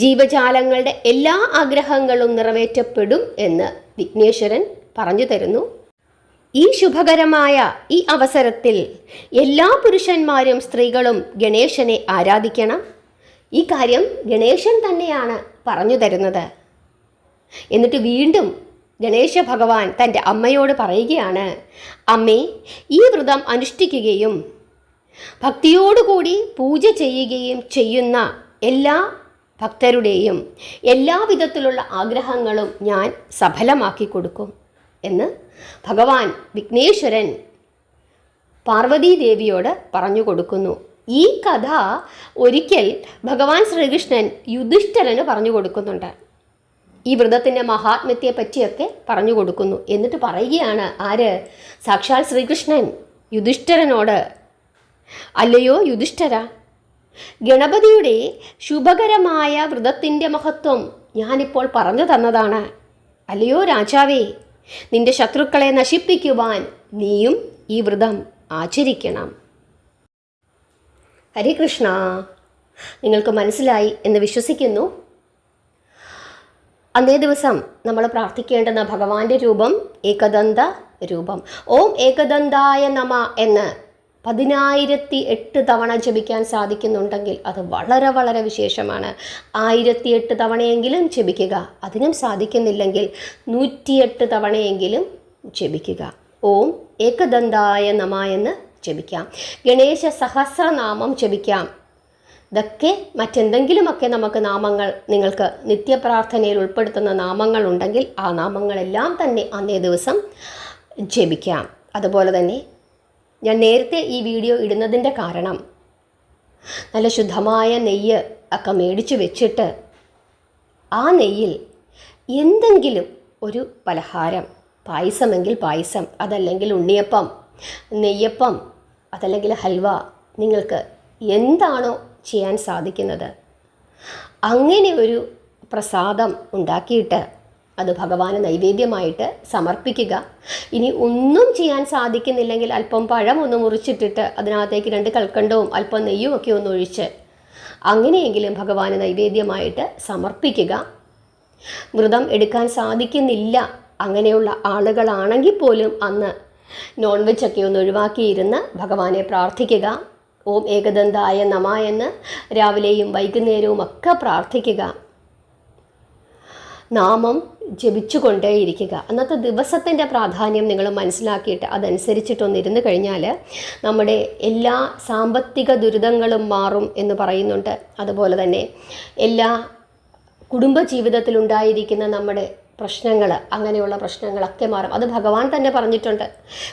ജീവജാലങ്ങളുടെ എല്ലാ ആഗ്രഹങ്ങളും നിറവേറ്റപ്പെടും എന്ന് വിഘ്നേശ്വരൻ പറഞ്ഞു തരുന്നു. ഈ ശുഭകരമായ ഈ അവസരത്തിൽ എല്ലാ പുരുഷന്മാരും സ്ത്രീകളും ഗണേശനെ ആരാധിക്കണം. ഈ കാര്യം ഗണേശൻ തന്നെയാണ് പറഞ്ഞു തരുന്നത്. എന്നിട്ട് വീണ്ടും ഗണേശ ഭഗവാൻ തൻ്റെ അമ്മയോട് പറയുകയാണ്, അമ്മേ, ഈ വ്രതം അനുഷ്ഠിക്കുകയും ഭക്തിയോടുകൂടി പൂജ ചെയ്യുകയും ചെയ്യുന്ന എല്ലാ ഭക്തരുടെയും എല്ലാ വിധത്തിലുള്ള ആഗ്രഹങ്ങളും ഞാൻ സഫലമാക്കി കൊടുക്കും എന്ന് ഭഗവാൻ വിഘ്നേശ്വരൻ പാർവതീദേവിയോട് പറഞ്ഞു കൊടുക്കുന്നു. ഈ കഥ ഒരിക്കൽ ഭഗവാൻ ശ്രീകൃഷ്ണൻ യുധിഷ്ഠിരന് പറഞ്ഞു കൊടുക്കുന്നുണ്ട്. ഈ വ്രതത്തിൻ്റെ മഹാത്മ്യത്തെ പറ്റിയൊക്കെ പറഞ്ഞു കൊടുക്കുന്നു. എന്നിട്ട് പറയുകയാണ് ആര്? സാക്ഷാൽ ശ്രീകൃഷ്ണൻ യുധിഷ്ഠിരനോട്, അല്ലയോ യുധിഷ്ഠിര, ഗണപതിയുടെ ശുഭകരമായ വ്രതത്തിൻ്റെ മഹത്വം ഞാനിപ്പോൾ പറഞ്ഞു തന്നതാണ്. അല്ലയോ രാജാവേ, നിന്റെ ശത്രുക്കളെ നശിപ്പിക്കുവാൻ നീയും ഈ വ്രതം ആചരിക്കണം. ഹരേ കൃഷ്ണ. നിങ്ങൾക്ക് മനസ്സിലായി എന്ന് വിശ്വസിക്കുന്നു. അന്നേ ദിവസം നമ്മൾ പ്രാർത്ഥിക്കേണ്ടുന്ന ഭഗവാന്റെ രൂപം ഏകദന്ത രൂപം. ഓം ഏകദന്തായ നമ എന്ന് 1008 തവണ ജപിക്കാൻ സാധിക്കുന്നുണ്ടെങ്കിൽ അത് വളരെ വളരെ വിശേഷമാണ്. 1008 തവണയെങ്കിലും ജപിക്കുക. അതിനും സാധിക്കുന്നില്ലെങ്കിൽ 108 തവണയെങ്കിലും ജപിക്കുക. ഓം ഏകദന്തായ നമ എന്ന് ജപിക്കാം. ഗണേശ സഹസ്രനാമം ജപിക്കാം. ഇതൊക്കെ മറ്റെന്തെങ്കിലുമൊക്കെ നമുക്ക് നാമങ്ങൾ, നിങ്ങൾക്ക് നിത്യപ്രാർത്ഥനയിൽ ഉൾപ്പെടുത്തുന്ന നാമങ്ങളുണ്ടെങ്കിൽ ആ നാമങ്ങളെല്ലാം തന്നെ അന്നേ ദിവസം ജപിക്കാം. അതുപോലെ തന്നെ ഞാൻ നേരത്തെ ഈ വീഡിയോ ഇടുന്നതിൻ്റെ കാരണം, നല്ല ശുദ്ധമായ നെയ്യ് ഒക്കെ മേടിച്ച് വെച്ചിട്ട് ആ നെയ്യിൽ എന്തെങ്കിലും ഒരു പലഹാരം, പായസമെങ്കിൽ പായസം, അതല്ലെങ്കിൽ ഉണ്ണിയപ്പം, നെയ്യപ്പം, അതല്ലെങ്കിൽ ഹൽവ, നിങ്ങൾക്ക് എന്താണോ ചെയ്യാൻ സാധിക്കുന്നത് അങ്ങനെ ഒരു പ്രസാദം ഉണ്ടാക്കിയിട്ട് അത് ഭഗവാന് നൈവേദ്യമായിട്ട് സമർപ്പിക്കുക. ഇനി ഒന്നും ചെയ്യാൻ സാധിക്കുന്നില്ലെങ്കിൽ അല്പം പഴം ഒന്ന് മുറിച്ചിട്ടിട്ട് അതിനകത്തേക്ക് 2 കൽക്കണ്ടവും അല്പം നെയ്യും ഒക്കെ ഒന്ന് ഒഴിച്ച് അങ്ങനെയെങ്കിലും ഭഗവാന് നൈവേദ്യമായിട്ട് സമർപ്പിക്കുക. വ്രതം എടുക്കാൻ സാധിക്കുന്നില്ല അങ്ങനെയുള്ള ആളുകളാണെങ്കിൽ പോലും അന്ന് നോൺ വെജൊക്കെ ഒന്ന് ഒഴിവാക്കിയിരുന്ന് ഭഗവാനെ പ്രാർത്ഥിക്കുക. ഓം ഏകദന്തായ നമ എന്ന് രാവിലെയും വൈകുന്നേരവും ഒക്കെ പ്രാർത്ഥിക്കുക. നാമം ജപിച്ചുകൊണ്ടേയിരിക്കുക. അന്നത്തെ ദിവസത്തിൻ്റെ പ്രാധാന്യം നിങ്ങൾ മനസ്സിലാക്കിയിട്ട് അതനുസരിച്ചിട്ടൊന്നിരുന്ന് കഴിഞ്ഞാൽ നമ്മുടെ എല്ലാ സാമ്പത്തിക ദുരിതങ്ങളും മാറും എന്ന് പറയുന്നുണ്ട്. അതുപോലെ തന്നെ എല്ലാ കുടുംബജീവിതത്തിലുണ്ടായിരിക്കുന്ന നമ്മുടെ പ്രശ്നങ്ങൾ, അങ്ങനെയുള്ള പ്രശ്നങ്ങളൊക്കെ മാറും. അത് ഭഗവാൻ തന്നെ പറഞ്ഞിട്ടുണ്ട്.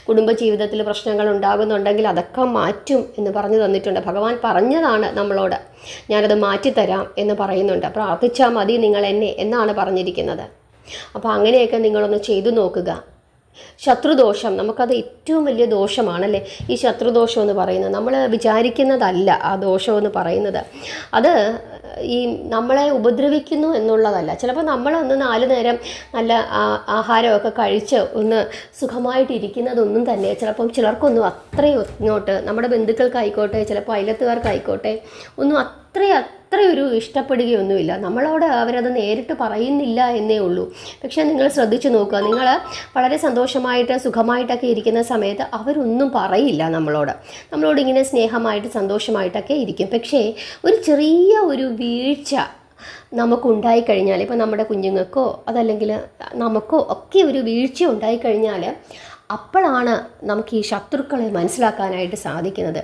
കുടുംബജീവിതത്തിൽ പ്രശ്നങ്ങൾ ഉണ്ടാകുന്നുണ്ടെങ്കിൽ അതൊക്കെ മാറ്റും എന്ന് പറഞ്ഞു തന്നിട്ടുണ്ട്. ഭഗവാൻ പറഞ്ഞതാണ് നമ്മളോട്, ഞാനത് മാറ്റിത്തരാം എന്ന് പറയുന്നുണ്ട്. പ്രാർത്ഥിച്ചാൽ മതി നിങ്ങൾ എന്നെ എന്നാണ് പറഞ്ഞിരിക്കുന്നത്. അപ്പോൾ അങ്ങനെയൊക്കെ നിങ്ങളൊന്ന് ചെയ്തു നോക്കുക. ശത്രുദോഷം, നമുക്കത് ഏറ്റവും വലിയ ദോഷമാണല്ലേ ഈ ശത്രുദോഷം എന്ന് പറയുന്നത്. നമ്മൾ വിചാരിക്കുന്നതല്ല ആ ദോഷമെന്ന് പറയുന്നത്. അത് ഈ നമ്മളെ ഉപദ്രവിക്കുന്നു എന്നുള്ളതല്ല. ചിലപ്പോൾ നമ്മളൊന്ന് 4 നേരം നല്ല ആഹാരമൊക്കെ കഴിച്ച് ഒന്ന് സുഖമായിട്ടിരിക്കുന്നതൊന്നും തന്നെ ചിലപ്പം ചിലർക്കൊന്നും അത്രയും ഇങ്ങോട്ട്, നമ്മുടെ ബന്ധുക്കൾക്കായിക്കോട്ടെ, ചിലപ്പോൾ അയലത്തുകാർക്കായിക്കോട്ടെ, ഒന്നും അത്രയൊരു ഇഷ്ടപ്പെടുകയൊന്നുമില്ല. നമ്മളോട് അവരത് നേരിട്ട് പറയുന്നില്ല എന്നേ ഉള്ളൂ. പക്ഷേ നിങ്ങൾ ശ്രദ്ധിച്ചു നോക്കുക, നിങ്ങൾ വളരെ സന്തോഷമായിട്ട് സുഖമായിട്ടൊക്കെ ഇരിക്കുന്ന സമയത്ത് അവരൊന്നും പറയില്ല നമ്മളോട് ഇങ്ങനെ സ്നേഹമായിട്ട് സന്തോഷമായിട്ടൊക്കെ ഇരിക്കും. പക്ഷേ ഒരു ചെറിയ ഒരു വീഴ്ച നമുക്കുണ്ടായിക്കഴിഞ്ഞാൽ, ഇപ്പോൾ നമ്മുടെ കുഞ്ഞുങ്ങൾക്കോ അതല്ലെങ്കിൽ നമുക്കോ ഒക്കെ ഒരു വീഴ്ച ഉണ്ടായിക്കഴിഞ്ഞാൽ അപ്പോഴാണ് നമുക്ക് ഈ ശത്രുക്കളെ മനസ്സിലാക്കാനായിട്ട് സാധിക്കുന്നത്.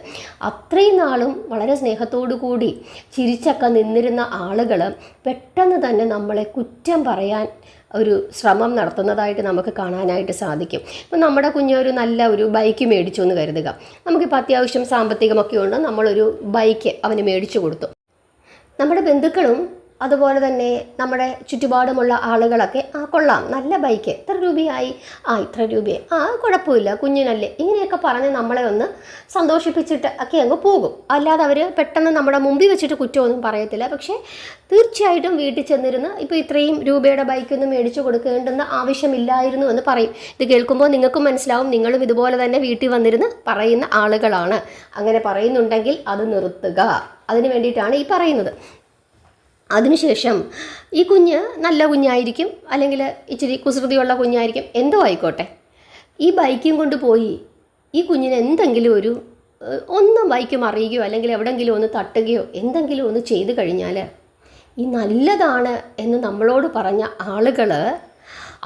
അത്രയും നാളും വളരെ സ്നേഹത്തോടു കൂടി ചിരിച്ചൊക്കെ നിന്നിരുന്ന ആളുകൾ പെട്ടെന്ന് തന്നെ നമ്മളെ കുറ്റം പറയാൻ ഒരു ശ്രമം നടത്തുന്നതായിട്ട് നമുക്ക് കാണാനായിട്ട് സാധിക്കും. ഇപ്പം നമ്മുടെ കുഞ്ഞൊരു നല്ല ഒരു ബൈക്ക് മേടിച്ചു എന്ന് കരുതുക. നമുക്കിപ്പോൾ അത്യാവശ്യം സാമ്പത്തികമൊക്കെ ഉണ്ട്, നമ്മളൊരു ബൈക്ക് അവന് മേടിച്ചു കൊടുത്തു. നമ്മുടെ ബന്ധുക്കളും അതുപോലെ തന്നെ നമ്മുടെ ചുറ്റുപാടുമുള്ള ആളുകളൊക്കെ കൊള്ളാം, നല്ല ബൈക്ക്, എത്ര രൂപയായി, ഇത്ര രൂപയായി, കുഴപ്പമില്ല, കുഞ്ഞിനല്ലേ, ഇങ്ങനെയൊക്കെ പറഞ്ഞ് നമ്മളെ ഒന്ന് സന്തോഷിപ്പിച്ചിട്ട് ഒക്കെ അങ്ങ് പോകും. അല്ലാതെ അവർ പെട്ടെന്ന് നമ്മുടെ മുമ്പിൽ വെച്ചിട്ട് കുറ്റമൊന്നും പറയത്തില്ല. പക്ഷേ തീർച്ചയായിട്ടും വീട്ടിൽ ചെന്നിരുന്ന് ഇപ്പോൾ ഇത്രയും രൂപയുടെ ബൈക്കൊന്നും മേടിച്ചു കൊടുക്കേണ്ടുന്ന ആവശ്യമില്ലായിരുന്നു എന്ന് പറയും. ഇത് കേൾക്കുമ്പോൾ നിങ്ങൾക്കും മനസ്സിലാവും, നിങ്ങളും ഇതുപോലെ തന്നെ വീട്ടിൽ വന്നിരുന്ന് പറയുന്ന ആളുകളാണ്. അങ്ങനെ പറയുന്നുണ്ടെങ്കിൽ അത് നിർത്തുക. അതിന് വേണ്ടിയിട്ടാണ് ഈ പറയുന്നത്. അതിനുശേഷം ഈ കുഞ്ഞ് നല്ല കുഞ്ഞായിരിക്കും, അല്ലെങ്കിൽ ഇച്ചിരി കുസൃതിയുള്ള കുഞ്ഞായിരിക്കും, എന്തോ ആയിക്കോട്ടെ, ഈ ബൈക്കും കൊണ്ട് പോയി ഈ കുഞ്ഞിന് എന്തെങ്കിലും ഒന്ന് ബൈക്ക് മറിയുകയോ അല്ലെങ്കിൽ എവിടെയെങ്കിലും ഒന്ന് തട്ടുകയോ എന്തെങ്കിലും ഒന്ന് ചെയ്തു കഴിഞ്ഞാൽ ഈ നല്ലതാണ് എന്ന് നമ്മളോട് പറഞ്ഞ ആളുകൾ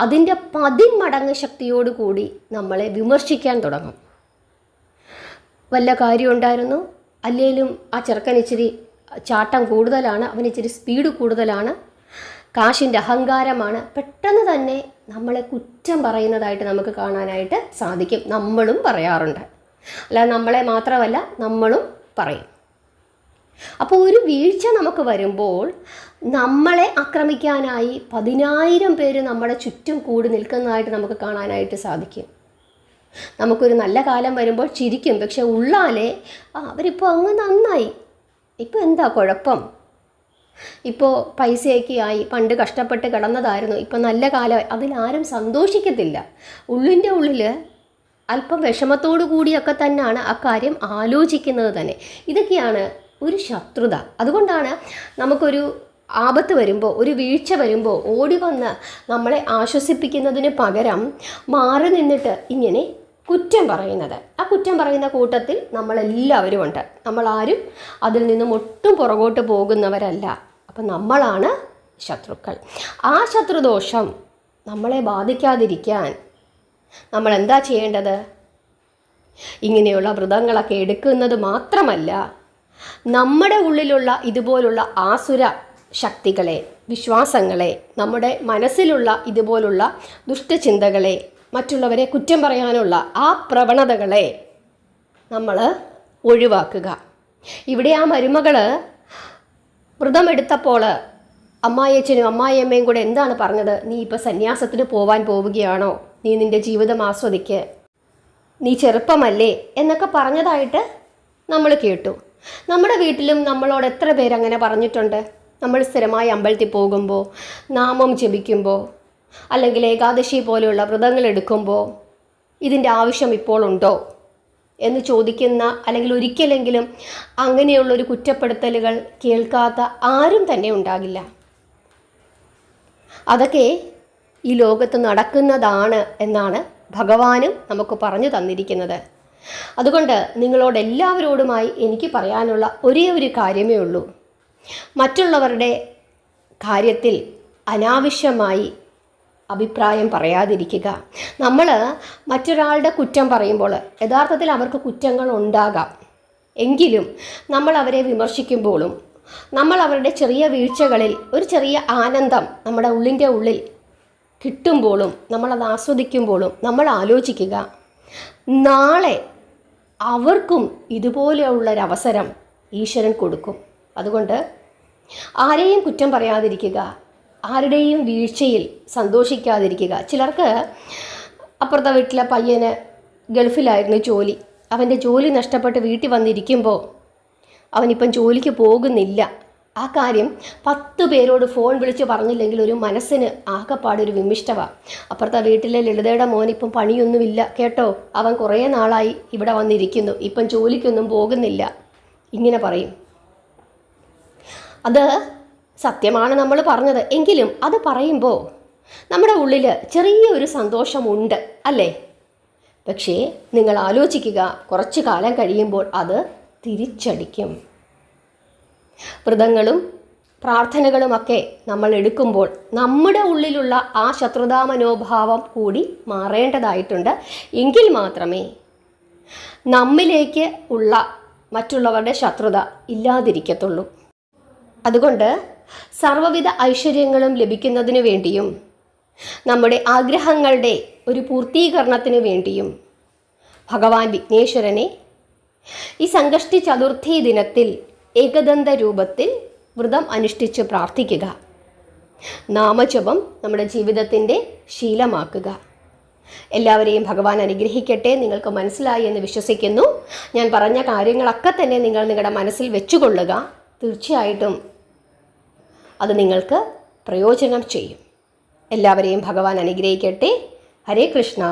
അതിൻ്റെ 10 മടങ്ങ് ശക്തിയോടുകൂടി നമ്മളെ വിമർശിക്കാൻ തുടങ്ങും. വല്ല കാര്യമുണ്ടായിരുന്നു, അല്ലെങ്കിലും ആ ചെറുക്കൻ ഇച്ചിരി ചാട്ടം കൂടുതലാണ്, അവനിച്ചിരി സ്പീഡ് കൂടുതലാണ്, കാശിൻ്റെ അഹങ്കാരമാണ്, പെട്ടെന്ന് തന്നെ നമ്മളെ കുറ്റം പറയുന്നതായിട്ട് നമുക്ക് കാണാനായിട്ട് സാധിക്കും. നമ്മളും പറയാറുണ്ട്. അല്ലാതെ നമ്മളെ മാത്രമല്ല, നമ്മളും പറയും. അപ്പോൾ ഒരു വീഴ്ച നമുക്ക് വരുമ്പോൾ നമ്മളെ ആക്രമിക്കാനായി 10,000 പേര് നമ്മുടെ ചുറ്റും കൂടി നിൽക്കുന്നതായിട്ട് നമുക്ക് കാണാനായിട്ട് സാധിക്കും. നമുക്കൊരു നല്ല കാലം വരുമ്പോൾ ചിരിക്കും, പക്ഷെ ഉള്ളാലെ അവരിപ്പോൾ അങ്ങ് നന്നായി, ഇപ്പോൾ എന്താ കുഴപ്പം, ഇപ്പോൾ പൈസയൊക്കെ ആയി, പണ്ട് കഷ്ടപ്പെട്ട് കിടന്നതായിരുന്നു, ഇപ്പം നല്ല കാലമായി, അതിലാരും സന്തോഷിക്കത്തില്ല. ഉള്ളിൻ്റെ ഉള്ളിൽ അല്പം വിഷമത്തോടു കൂടിയൊക്കെ തന്നെയാണ് ആ കാര്യം ആലോചിക്കുന്നത് തന്നെ. ഇതൊക്കെയാണ് ഒരു ശത്രുത. അതുകൊണ്ടാണ് നമുക്കൊരു ആപത്ത് വരുമ്പോൾ, ഒരു വീഴ്ച വരുമ്പോൾ ഓടി വന്ന് നമ്മളെ ആശ്വസിപ്പിക്കുന്നതിന് പകരം മാറി നിന്നിട്ട് ഇങ്ങനെ കുറ്റം പറയുന്നത്. ആ കുറ്റം പറയുന്ന കൂട്ടത്തിൽ നമ്മളെല്ലാവരും ഉണ്ട്. നമ്മളാരും അതിൽ നിന്നും ഒട്ടും പുറകോട്ട് പോകുന്നവരല്ല. അപ്പം നമ്മളാണ് ശത്രുക്കൾ. ആ ശത്രുദോഷം നമ്മളെ ബാധിക്കാതിരിക്കാൻ നമ്മൾ എന്താ ചെയ്യേണ്ടത്? ഇങ്ങനെയുള്ള വ്രതങ്ങളൊക്കെ എടുക്കുന്നത് മാത്രമല്ല, നമ്മുടെ ഉള്ളിലുള്ള ഇതുപോലുള്ള ആസുര ശക്തികളെ, വിശ്വാസങ്ങളെ, നമ്മുടെ മനസ്സിലുള്ള ഇതുപോലുള്ള ദുഷ്ടചിന്തകളെ, മറ്റുള്ളവരെ കുറ്റം പറയാനുള്ള ആ പ്രവണതകളെ നമ്മൾ ഒഴിവാക്കുക. ഇവിടെ ആ മരുമകൾ വ്രതമെടുത്തപ്പോൾ അമ്മായിയച്ഛനും അമ്മായിയമ്മയും കൂടെ എന്താണ് പറഞ്ഞത്? നീ ഇപ്പോൾ സന്യാസത്തിന് പോവാൻ പോവുകയാണോ? നീ നിൻ്റെ ജീവിതം ആസ്വദിക്ക്, നീ ചെറുപ്പമല്ലേ എന്നൊക്കെ പറഞ്ഞതായിട്ട് നമ്മൾ കേട്ടു. നമ്മുടെ വീട്ടിലും നമ്മളോട് എത്ര പേരങ്ങനെ പറഞ്ഞിട്ടുണ്ട്? നമ്മൾ സ്ഥിരമായി അമ്പലത്തിൽ പോകുമ്പോൾ, നാമം ജപിക്കുമ്പോൾ, അല്ലെങ്കിൽ ഏകാദശി പോലെയുള്ള വ്രതങ്ങൾ എടുക്കുമ്പോൾ ഇതിൻ്റെ ആവശ്യം ഇപ്പോൾ ഉണ്ടോ എന്ന് ചോദിക്കുന്ന, അല്ലെങ്കിൽ ഒരിക്കലെങ്കിലും അങ്ങനെയുള്ളൊരു കുറ്റപ്പെടുത്തലുകൾ കേൾക്കാത്ത ആരും തന്നെ ഉണ്ടാകില്ല. അതൊക്കെ ഈ ലോകത്ത് നടക്കുന്നതാണ് എന്നാണ് ഭഗവാനും നമുക്ക് പറഞ്ഞു തന്നിരിക്കുന്നത്. അതുകൊണ്ട് നിങ്ങളോട് എല്ലാവരോടുമായി എനിക്ക് പറയാനുള്ള ഒരേ ഒരു കാര്യമേ ഉള്ളൂ. മറ്റുള്ളവരുടെ കാര്യത്തിൽ അനാവശ്യമായി അഭിപ്രായം പറയാതിരിക്കുക. നമ്മൾ മറ്റൊരാളുടെ കുറ്റം പറയുമ്പോൾ യഥാർത്ഥത്തിൽ അവർക്ക് കുറ്റങ്ങൾ ഉണ്ടാകാം, എങ്കിലും നമ്മൾ അവരെ വിമർശിക്കുമ്പോഴും നമ്മൾ അവരുടെ ചെറിയ വീഴ്ചകളിൽ ഒരു ചെറിയ ആനന്ദം നമ്മുടെ ഉള്ളിൻ്റെ ഉള്ളിൽ കിട്ടുമ്പോഴും നമ്മളത് ആസ്വദിക്കുമ്പോഴും നമ്മൾ ആലോചിക്കുക, നാളെ അവർക്കും ഇതുപോലെയുള്ളൊരവസരം ഈശ്വരൻ കൊടുക്കും. അതുകൊണ്ട് ആരെയും കുറ്റം പറയാതിരിക്കുക, ആരുടെയും വീഴ്ചയിൽ സന്തോഷിക്കാതിരിക്കുക. ചിലർക്ക് അപ്പുറത്തെ വീട്ടിലെ പയ്യന് ഗൾഫിലായിരുന്നു ജോലി, അവൻ്റെ ജോലി നഷ്ടപ്പെട്ട് വീട്ടിൽ വന്നിരിക്കുമ്പോൾ അവനിപ്പം ജോലിക്ക് പോകുന്നില്ല. ആ കാര്യം 10 പേരോട് ഫോൺ വിളിച്ച് പറഞ്ഞില്ലെങ്കിൽ ഒരു മനസ്സിന് ആകെപ്പാടൊരു വിമിഷ്ടമാണ്. അപ്പുറത്തെ വീട്ടിലെ ലളിതയുടെ മോനിപ്പം പണിയൊന്നുമില്ല കേട്ടോ, അവൻ കുറേ നാളായി ഇവിടെ വന്നിരിക്കുന്നു, ഇപ്പം ജോലിക്കൊന്നും പോകുന്നില്ല, ഇങ്ങനെ പറയും. അത് സത്യമാണ് നമ്മൾ പറഞ്ഞത്, എങ്കിലും അത് പറയുമ്പോൾ നമ്മുടെ ഉള്ളിൽ ചെറിയൊരു സന്തോഷമുണ്ട് അല്ലേ? പക്ഷേ നിങ്ങൾ ആലോചിക്കുക, കുറച്ച് കാലം കഴിയുമ്പോൾ അത് തിരിച്ചടിക്കും. വ്രതങ്ങളും പ്രാർത്ഥനകളുമൊക്കെ നമ്മൾ എടുക്കുമ്പോൾ നമ്മുടെ ഉള്ളിലുള്ള ആ ശത്രുതാ മനോഭാവം കൂടി മാറേണ്ടതായിട്ടുണ്ട്. എങ്കിൽ മാത്രമേ നമ്മിലേക്ക് ഉള്ള മറ്റുള്ളവരുടെ ശത്രുത ഇല്ലാതിരിക്കത്തുള്ളൂ. അതുകൊണ്ട് സർവ്വവിധ ഐശ്വര്യങ്ങളും ലഭിക്കുന്നതിനു വേണ്ടിയും നമ്മുടെ ആഗ്രഹങ്ങളുടെ ഒരു പൂർത്തീകരണത്തിന് വേണ്ടിയും ഭഗവാൻ വിഘ്നേശ്വരനെ ഈ സംകഷ്ടി ചതുർത്ഥി ദിനത്തിൽ ഏകദന്ത രൂപത്തിൽ വ്രതം അനുഷ്ഠിച്ച് പ്രാർത്ഥിക്കുക. നാമജപം നമ്മുടെ ജീവിതത്തിൻ്റെ ശീലമാക്കുക. എല്ലാവരെയും ഭഗവാൻ അനുഗ്രഹിക്കട്ടെ. നിങ്ങൾക്ക് മനസ്സിലായി എന്ന് വിശ്വസിക്കുന്നു. ഞാൻ പറഞ്ഞ കാര്യങ്ങളൊക്കെ തന്നെ നിങ്ങൾ നിങ്ങളുടെ മനസ്സിൽ വെച്ചുകൊള്ളുക. തീർച്ചയായിട്ടും അത് നിങ്ങൾക്ക് പ്രയോജനം ചെയ്യും. എല്ലാവരെയും ഭഗവാൻ അനുഗ്രഹിക്കട്ടെ. ഹരേ കൃഷ്ണ.